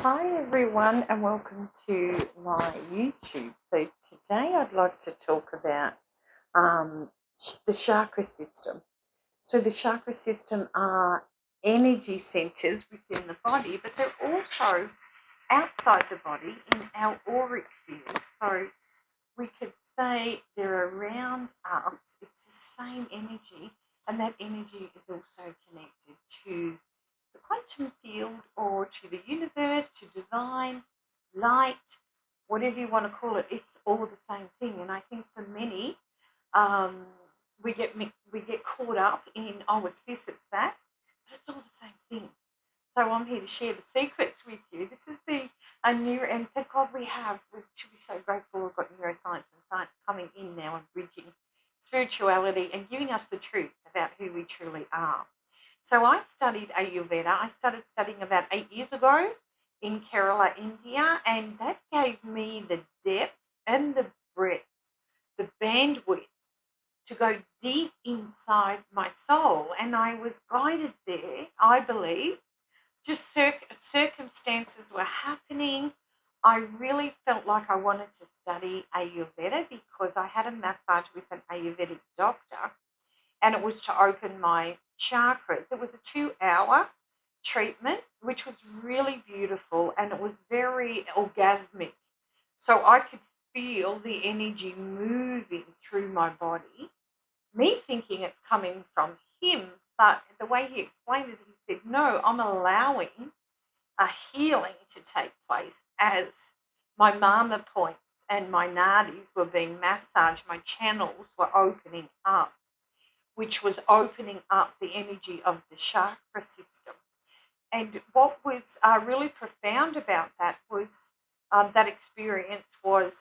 Hi everyone and welcome to my YouTube. So today I'd like to talk about um, the chakra system. So the chakra system are energy centers within the body, but they're also outside the body in our auric field. So we could say they're around us. It's the same energy, and that energy is also connected to the quantum field or to the universe, to divine, light, whatever you want to call it. It's all the same thing. And I think for many, um, we get caught up in, oh, it's this, it's that, but it's all the same thing. So I'm here to share the secrets with you. This is the a new, and thank God we should be so grateful we've got neuroscience and science coming in now and bridging spirituality and giving us the truth about who we truly are. So I studied Ayurveda. I started studying about 8 years ago in Kerala, India, and that gave me the depth and the breadth, the bandwidth to go deep inside my soul. And I was guided there, I believe, just circumstances were happening. I really felt like I wanted to study Ayurveda because I had a massage with an Ayurvedic doctor and it was to open my chakras. It was a 2 hour treatment, which was really beautiful and it was very orgasmic. So I could feel the energy moving through my body, me thinking it's coming from him, but the way he explained it, he said, no, I'm allowing a healing to take place as my mama points and my nadis were being massaged, my channels were opening up, which was opening up the energy of the chakra system. And what was really profound about that was that experience was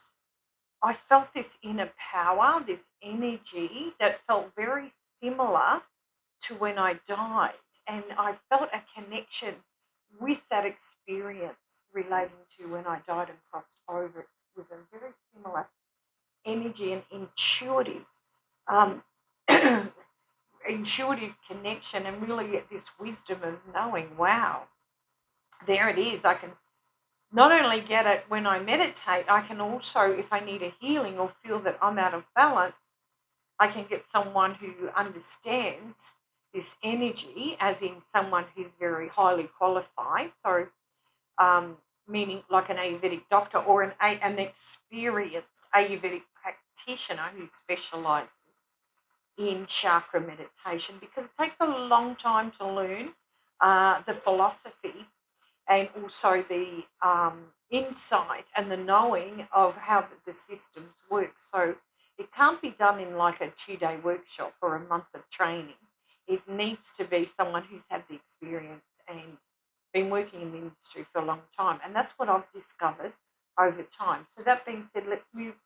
I felt this inner power, this energy that felt very similar to when I died. And I felt a connection with that experience relating to when I died and crossed over. It was a very similar energy and um, intuitive connection, and really this wisdom of knowing, wow, there it is. I can not only get it when I meditate, I can also, if I need a healing or feel that I'm out of balance, I can get someone who understands this energy, as in someone who's very highly qualified. So, meaning like an Ayurvedic doctor or an experienced Ayurvedic practitioner who specializes in chakra meditation, because it takes a long time to learn the philosophy and also the insight and the knowing of how the systems work. So it can't be done in like a 2 day workshop or a month of training. It needs to be someone who's had the experience and been working in the industry for a long time. And that's what I've discovered over time. So that being said,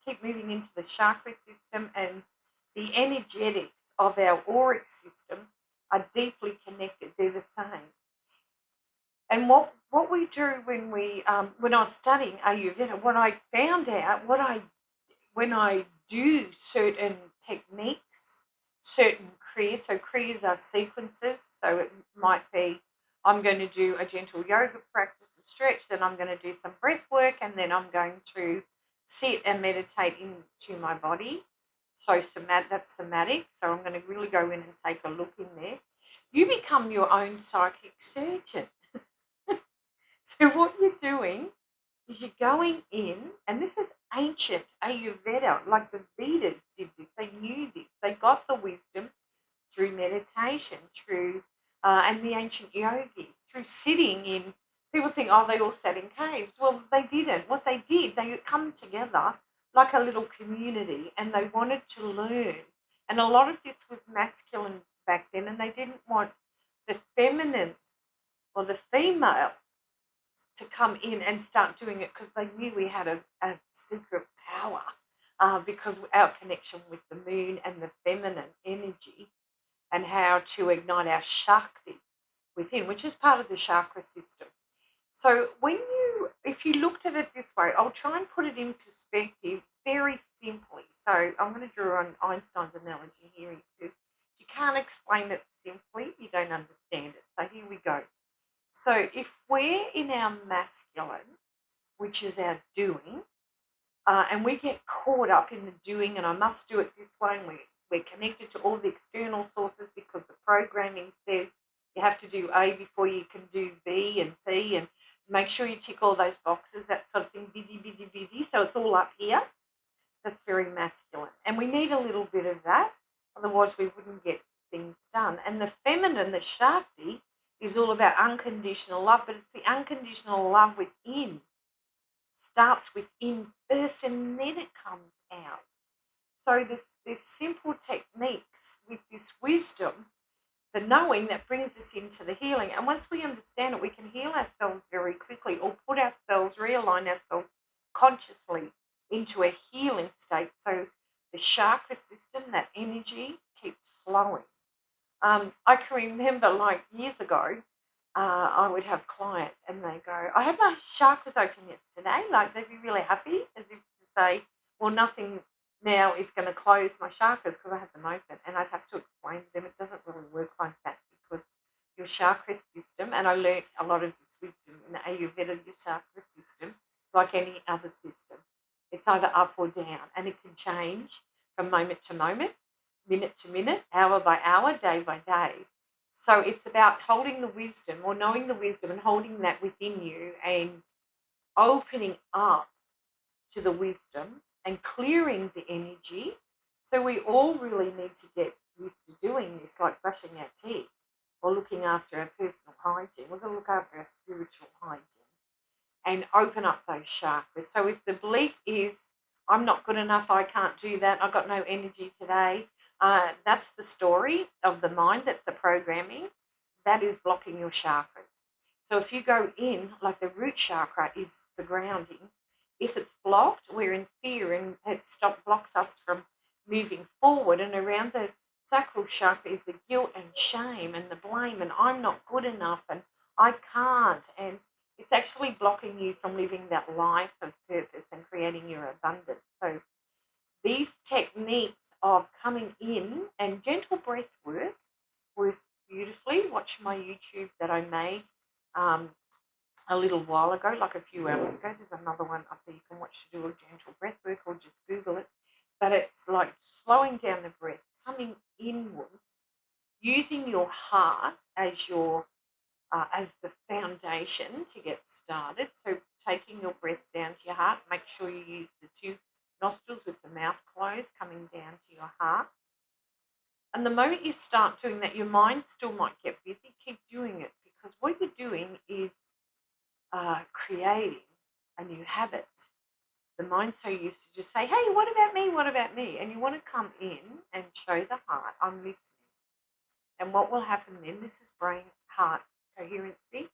keep moving into the chakra system, and the energetics of our auric system are deeply connected. They're the same. And what we do when I was studying Ayurveda, what I found out, when I do certain techniques, certain kriyas. So kriyas are sequences. So it might be I'm going to do a gentle yoga practice, a stretch, then I'm going to do some breath work, and then I'm going to sit and meditate into my body. So that's somatic. So I'm going to really go in and take a look in there. You become your own psychic surgeon. So what you're doing is you're going in, and this is ancient Ayurveda, like the Vedas did this. They knew this. They got the wisdom through meditation, and the ancient yogis, through sitting in. People think, oh, they all sat in caves. Well, they didn't. What they did, they come together like a little community, and they wanted to learn. And a lot of this was masculine back then, and they didn't want the feminine or the female to come in and start doing it, because they knew we had a secret power, because our connection with the moon and the feminine energy, and how to ignite our Shakti within, which is part of the chakra system. So if you looked at it this way, I'll try and put it in perspective very simply. So I'm going to draw on Einstein's analogy here. He says, you can't explain it simply, you don't understand it. So here we go. So if we're in our masculine, which is our doing, and we get caught up in the doing, and I must do it this way, and we're connected to all the external sources because the programming says you have to do A before you can do B and C, and make sure you tick all those boxes, that sort of thing, busy, busy, busy. So it's all up here. That's very masculine. And we need a little bit of that, otherwise we wouldn't get things done. And the feminine, the Shakti, is all about unconditional love, but it's the unconditional love within. Starts within first and then it comes out. So there's simple techniques with this wisdom, the knowing that brings us into the healing. And once we understand it, we can heal ourselves very quickly or put ourselves, realign ourselves consciously into a healing state. So the chakra system, that energy keeps flowing. I can remember like years ago, I would have clients and they go, I had my chakras open yesterday. Like they'd be really happy as if to say, well, nothing now is going to close my chakras because I have them open. And I'd have to explain to them it doesn't really work like that because your chakra system, and I learnt a lot of this wisdom in the Ayurveda, your chakra system, like any other system. It's either up or down and it can change from moment to moment, minute to minute, hour by hour, day by day. So it's about holding the wisdom or knowing the wisdom and holding that within you and opening up to the wisdom and clearing the energy. So we all really need to get used to doing this, like brushing our teeth or looking after our personal hygiene. We're going to look after our spiritual hygiene and open up those chakras. So if the belief is, I'm not good enough, I can't do that, I've got no energy today, that's the story of the mind, that's the programming, that is blocking your chakras. So if you go in, like the root chakra is the grounding, if it's blocked, we're in fear and it blocks us from moving forward. And around the sacral chakra is the guilt and shame and the blame and I'm not good enough and I can't. And it's actually blocking you from living that life of purpose and creating your abundance. So these techniques of coming in and gentle breath work works beautifully. Watch my YouTube that I made a little while ago, like a few hours ago. There's another one up there you can watch to do a gentle breath work or just Google it. But it's like slowing down the breath, coming inwards, using your heart as your as the foundation to get started. So taking your breath down to your heart, make sure you use the two nostrils with the mouth closed, coming down to your heart. And the moment you start doing that, your mind still might get busy. Keep doing it because what you're doing is creating a new habit. The mind's so used to just say, hey, what about me? What about me? And you want to come in and show the heart, I'm listening. And what will happen then, this is brain heart coherency,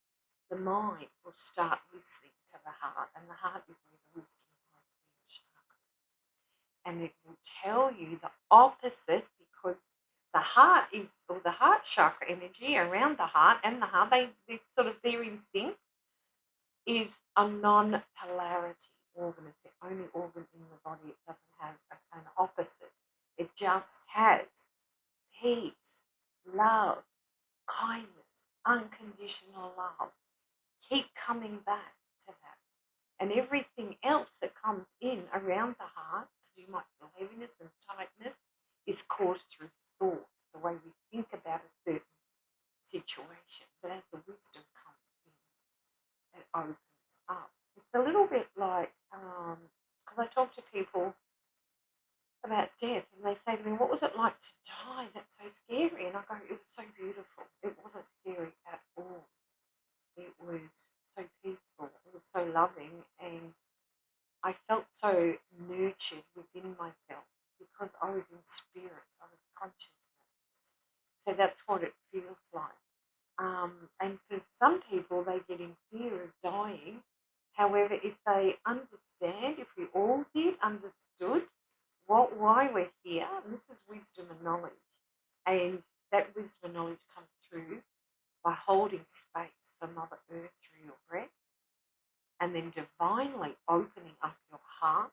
the mind will start listening to the heart, and the heart is where the wisdom lies, and it will tell you the opposite because the heart is, or the heart chakra energy around the heart and the heart, they're in sync, is a non-polarity organ. It's the only organ in the body. It doesn't have an opposite. It just has peace, love, kindness, unconditional love. Keep coming back to that. And everything else that comes in around the heart, because you might feel heaviness and tightness, is caused through thought, the way we think about a certain situation. But as the wisdom comes in, it opens up. It's a little bit like, because I talk to people about death and they say to me, what was it like to die? That's so scary. And I go, it was so beautiful. It wasn't scary at all. It was so peaceful. It was so loving. And I felt so nurtured within myself because I was in spirit. I was consciousness. So that's what it feels like. And for some people, they get in fear of dying. However, if they understand, if we all did, understood why we're here, and this is wisdom and knowledge, and that wisdom and knowledge comes through by holding space for Mother Earth through your breath, and then divinely opening up your heart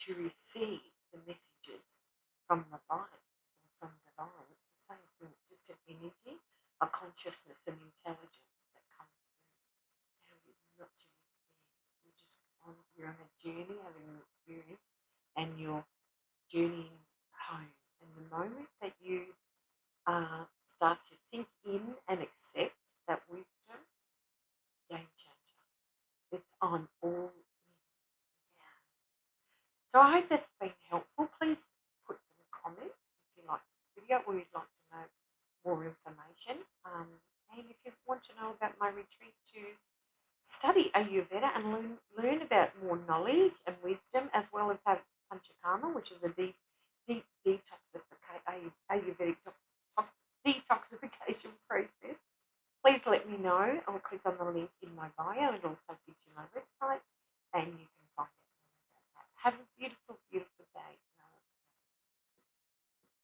to receive the messages from the light and from divine. It's the same thing, it's just an energy, a consciousness and intelligence that comes not to despair. You're on a journey, having an experience, and you're journeying home. And the moment that you start to sink in and accept that wisdom, game changer. It's on all in. Yeah. So I hope that's been helpful. Please put some comments if you like this video or you'd like to know more information. And if you want to know about my retreat to study Ayurveda and learn about more knowledge and wisdom, as well as have Panchakarma, which is a deep Ayurvedic detoxification process, please let me know or click on the link in my bio. It'll also